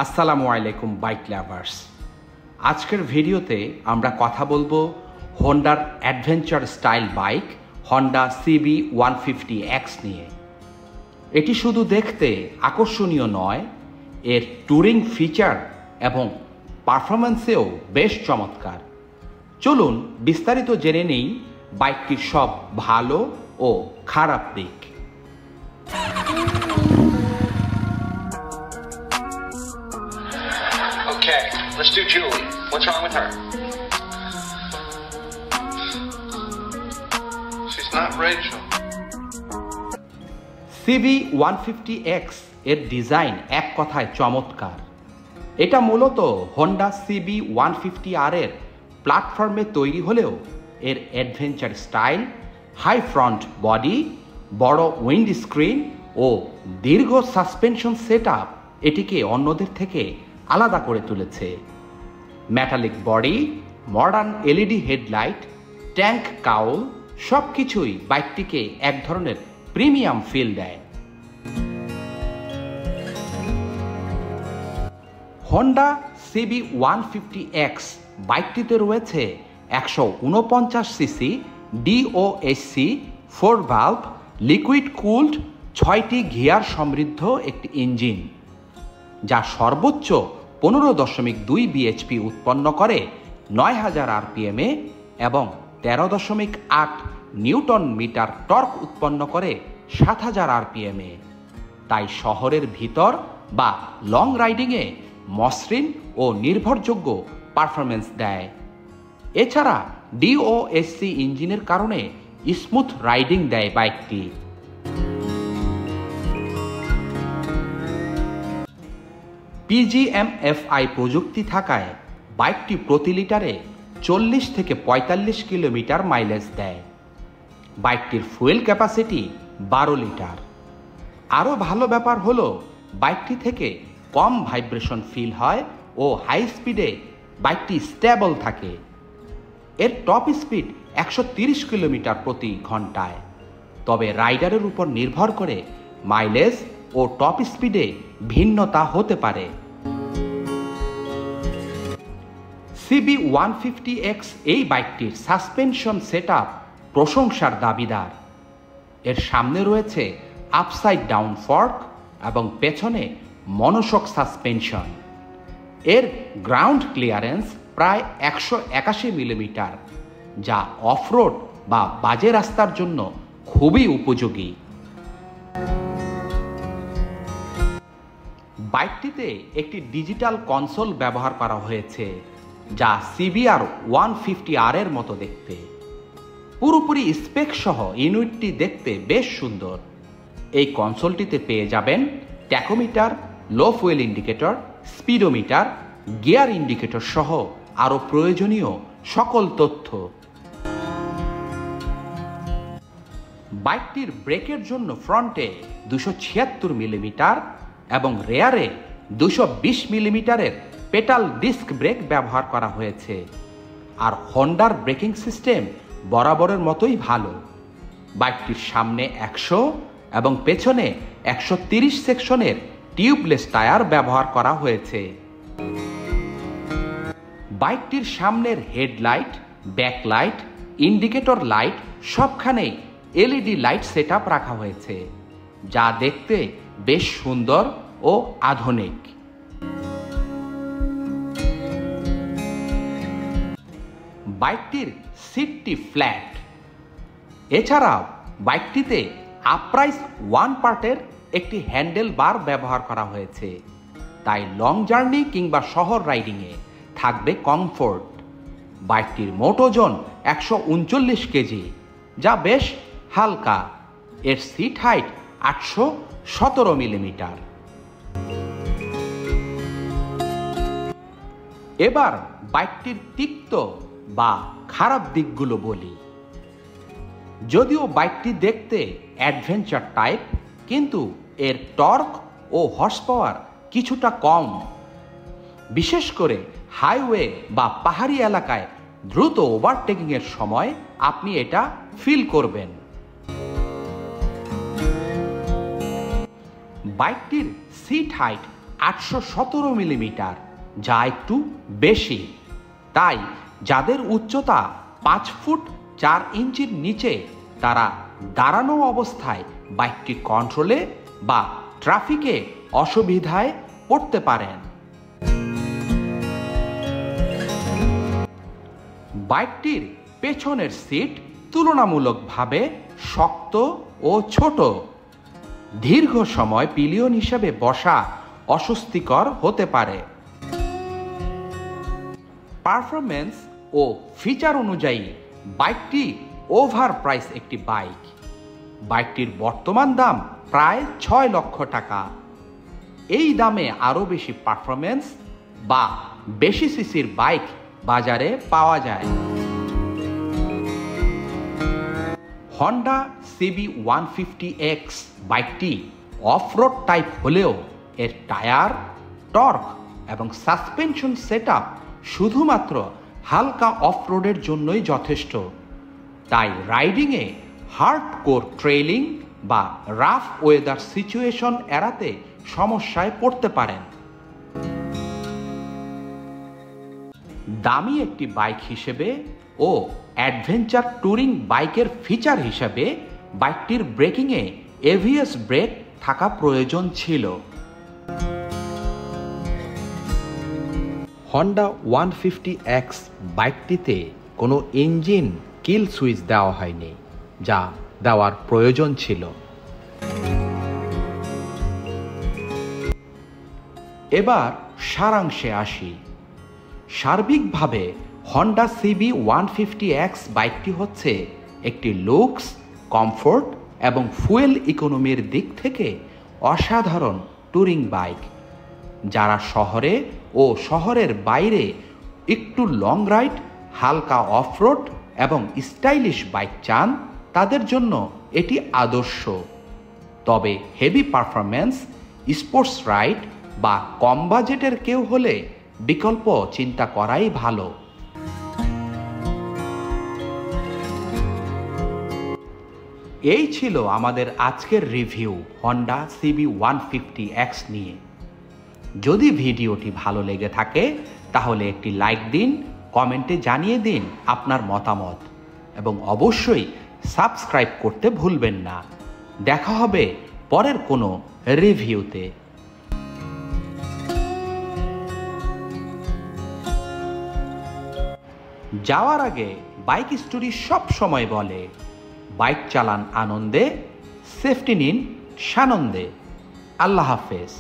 আসসালামু আলাইকুম bike lovers. আজকের ভিডিওতে আমরা কথা বলবো হোন্ডার adventure style bike Honda CB150X নিয়ে। এটি শুধু দেখতে আকর্ষণীয় নয়, এর ট্যুরিং ফিচার এবং পারফরম্যান্সেও বেশ চমৎকার। চলুন বিস্তারিত জেনে নেই বাইকটির সব ভালো ও খারাপ দিক। Okay, let's do Julie. What's wrong with her? She's not Rachel. CB150X এর ডিজাইন এক কথায় চমৎকার। এটা মূলত হোন্ডা CB150R এর প্ল্যাটফর্মে তৈরি হলেও এর adventure style, high front body, বড় উইন্ড স্ক্রিন ও দীর্ঘ সাসপেনশন সেটআপ এটিকে অন্যদের থেকে আলাদা করে তুলেছে। Metallic body, modern LED headlight, tank cowl সব কিছুই বাইকটিকে এক ধরনের প্রিমিয়াম ফিল দেয়। হোন্ডা CB150X বাইকটিতে রয়েছে 149 CC DOHC 4 valve liquid cooled 6টি গিয়ার সমৃদ্ধ একটি ইঞ্জিন, যা সর্বোচ্চ 15.2 bhp উৎপন্ন করে 9000 RPM এবং 13.8 নিউটন মিটার টর্ক উৎপন্ন করে 7000 RPM। তাই শহরের ভিতর বা লং রাইডিংয়ে মসৃণ ও নির্ভরযোগ্য পারফরমেন্স দেয়। এছাড়া DOHC ইঞ্জিনের কারণে স্মুথ রাইডিং দেয় বাইকটি। PGM-FI প্রযুক্তি থাকায় বাইকটি প্রতি লিটারে 40 থেকে 45 কিলোমিটার মাইলেজ দেয়। বাইকটির ফুয়েল ক্যাপাসিটি 12 লিটার। আরও ভালো ব্যাপার হলো বাইকটি থেকে কম ভাইব্রেশন ফিল হয় ও হাই স্পিডে বাইকটি স্টেবল থাকে। এর টপ স্পিড 130 কিলোমিটার প্রতি ঘন্টায়। তবে রাইডারের উপর নির্ভর করে মাইলেজ ও টপ স্পিডে ভিন্নতা হতে পারে। CB150X এই বাইকটির সাসপেনশন সেটআপ প্রশংসার দাবিদার। এর সামনে রয়েছে আপসাইড ডাউন ফর্ক এবং পেছনে মনোশক সাসপেনশন। এর গ্রাউন্ড ক্লিয়ারেন্স প্রায় 181 মিলিমিটার, যা অফরোড বা বাজে রাস্তার জন্য খুবই উপযোগী। বাইকটিতে একটি ডিজিটাল কনসোল ব্যবহার করা হয়েছে, যা CBR150R এর মতো দেখতে। পুরোপুরি স্পেক সহ ইউনিটটি দেখতে বেশ সুন্দর। এই কনসোলটিতে পেয়ে যাবেন ট্যাকোমিটার, লো fuel indicator, speedometer, gear indicator সহ আরও প্রয়োজনীয় সকল তথ্য। বাইকটির ব্রেকের জন্য ফ্রন্টে 276 মিলিমিটার এবং রেয়ারে 220 মিলিমিটারের পেটাল ডিস্ক ব্রেক ব্যবহার করা হয়েছে। আর হোন্ডার ব্রেকিং সিস্টেম বরাবরের মতোই ভালো। বাইকটির সামনে 100 এবং পেছনে 130 সেকশনের টিউবলেস টায়ার ব্যবহার করা হয়েছে। বাইকটির সামনের হেডলাইট, ব্যাকলাইট, ইন্ডিকেটর লাইট সবখানেই LED লাইট সেটআপ রাখা হয়েছে, যা দেখতে বেশ সুন্দর ও আধুনিক। বাইকটির সিটটি ফ্ল্যাট। এছাড়াও বাইকটিতে আপরাইজ 1 পার্টের একটি হ্যান্ডেল বার ব্যবহার করা হয়েছে, তাই লং জার্নি কিংবা শহর রাইডিংয়ে থাকবে কমফোর্ট। বাইকটির মোট ওজন 139 কেজি, যা বেশ হালকা। এর সিট হাইট 817 মিলিমিটার। এবার বাইকটির তিক্ত বা খারাপ দিকগুলো বলি। যদিও বাইকটি দেখতে অ্যাডভেঞ্চার টাইপ, কিন্তু এর টর্ক ও হর্স পাওয়ার কিছুটা কম। বিশেষ করে হাইওয়ে বা পাহাড়ি এলাকায় দ্রুত ওভারটেকিংয়ের সময় আপনি এটা ফিল করবেন। বাইকটির সিট হাইট 817 মিলিমিটার, যা একটু বেশি। তাই যাদের উচ্চতা 5 ফুট 4 ইঞ্চির নিচে, তারা দাঁড়ানো অবস্থায় বাইকটি কন্ট্রোলে বা ট্রাফিকে অসুবিধায় পড়তে পারেন। বাইকটির পেছনের সিট তুলনামূলকভাবে শক্ত ও ছোট। দীর্ঘ সময় পিলিয়ন হিসেবে বসা অস্বস্তিকর হতে পারে। পারফরম্যান্স ও ফিচার অনুযায়ী বাইকটি ওভার প্রাইস একটি বাইক। বাইকটির বর্তমান দাম প্রায় 6 লক্ষ টাকা। এই দামে আরও বেশি পারফরম্যান্স বা বেশি সিসির বাইক বাজারে পাওয়া যায়। হন্ডা CB150X বাইকটি অফ-রোড টাইপ হলেও এর টায়ার, টর্ক এবং সাসপেনশন সেটআপ শুধুমাত্র হালকা অফ-রোডের জন্যই যথেষ্ট। তাই রাইডিংয়ে হার্ডকোর ট্রেইলিং বা রাফ ওয়েদার সিচুয়েশন এড়াতে সমস্যায় পড়তে পারেন। দামি একটি বাইক হিসেবে ও অ্যাডভেঞ্চার ট্যুরিং বাইকের ফিচার হিসেবে বাইকটির ব্রেকিংয়ে ABS ব্রেক থাকা প্রয়োজন ছিল। হন্ডা 150X বাইকটিতে কোনো ইঞ্জিন কিল সুইচ দেওয়া হয়নি, যা দেওয়ার প্রয়োজন ছিল। এবার সারাংশে আসি। সার্বিকভাবে হন্ডা CB150X বাইকটি হচ্ছে একটি লুকস, কমফোর্ট এবং ফুয়েল ইকোনমির দিক থেকে অসাধারণ ট্যুরিং বাইক। যারা শহরে ও শহরের বাইরে একটু লং রাইড, হালকা অফরোড এবং স্টাইলিশ বাইক চান, তাদের জন্য এটি আদর্শ। তবে হেভি পারফরম্যান্স, স্পোর্টস রাইড বা কম বাজেটের কেউ হলে বিকল্প চিন্তা করাই ভালো। এই ছিল আমাদের আজকের রিভিউ হন্ডা CB150X নিয়ে। যদি ভিডিওটি ভালো লেগে থাকে তাহলে একটি লাইক দিন, কমেন্টে জানিয়ে দিন আপনার মতামত এবং অবশ্যই সাবস্ক্রাইব করতে ভুলবেন না। দেখা হবে পরের কোনো রিভিউতে। যাওয়ার আগে বাইক স্টোরি সব সময় বলে, বাইক চালান আনন্দে, সেফটি নিন সানন্দে। আল্লাহ হাফেজ।